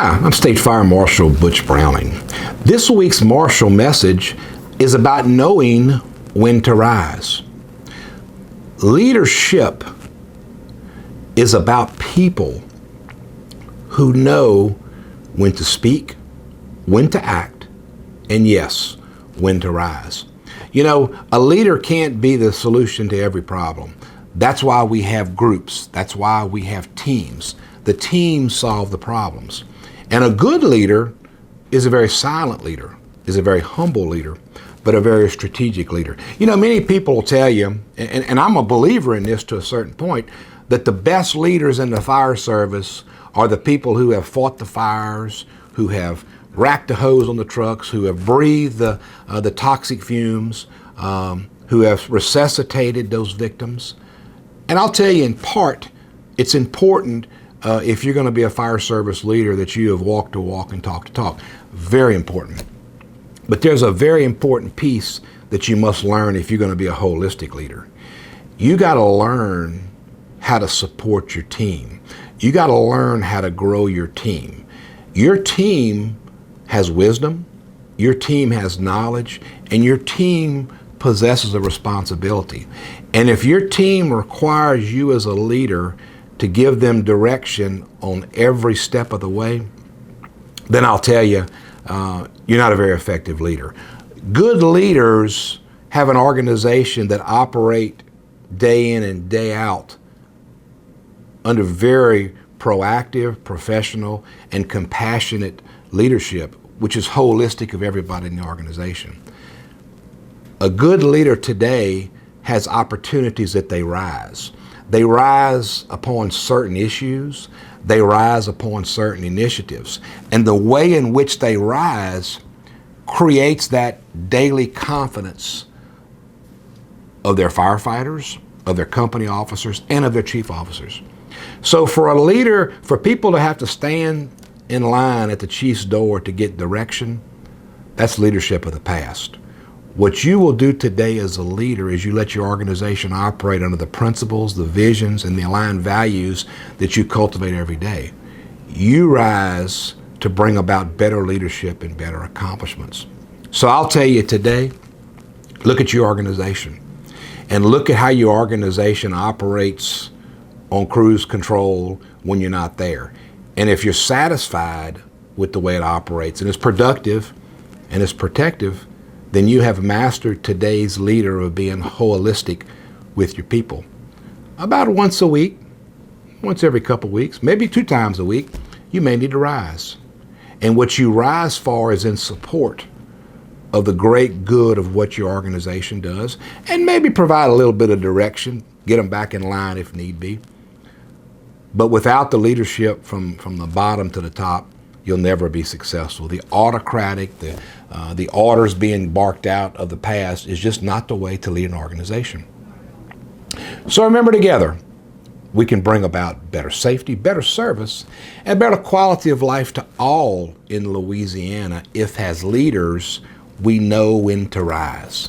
Hi, I'm State Fire Marshal Butch Browning. This week's Marshal message is about knowing when to rise. Leadership is about people who know when to speak, when to act, and yes, when to rise. You know, a leader can't be the solution to every problem. That's why we have groups. That's why we have teams. The teams solve the problems. And a good leader is a very silent leader, is a very humble leader, but a very strategic leader. You know, many people will tell you, and I'm a believer in this to a certain point, that the best leaders in the fire service are the people who have fought the fires, who have racked the hose on the trucks, who have breathed the toxic fumes, who have resuscitated those victims. And I'll tell you, in part, it's important if you're going to be a fire service leader that you have walked the walk and talked the talk. Very important. But there's a very important piece that you must learn if you're going to be a holistic leader. You got to learn how to support your team. You got to learn how to grow your team. Your team has wisdom, your team has knowledge, and your team possesses a responsibility. And if your team requires you as a leader to give them direction on every step of the way, then I'll tell you, you're not a very effective leader. Good leaders have an organization that operate day in and day out under very proactive, professional, and compassionate leadership, which is holistic of everybody in the organization. A good leader today has opportunities that they rise. They rise upon certain issues. They rise upon certain initiatives. And the way in which they rise creates that daily confidence of their firefighters, of their company officers, and of their chief officers. So for a leader, for people to have to stand in line at the chief's door to get direction, that's leadership of the past. What you will do today as a leader is you let your organization operate under the principles, the visions, and the aligned values that you cultivate every day. You rise to bring about better leadership and better accomplishments. So I'll tell you today, look at your organization and look at how your organization operates on cruise control when you're not there. And if you're satisfied with the way it operates and it's productive and it's protective, then you have mastered today's leader of being holistic with your people. About once a week, once every couple weeks, maybe 2 times a week, you may need to rise. And what you rise for is in support of the great good of what your organization does, and maybe provide a little bit of direction, get them back in line if need be. But without the leadership from the bottom to the top, you'll never be successful. The autocratic, the orders being barked out of the past is just not the way to lead an organization. So remember, together, we can bring about better safety, better service, and better quality of life to all in Louisiana if, as leaders, we know when to rise.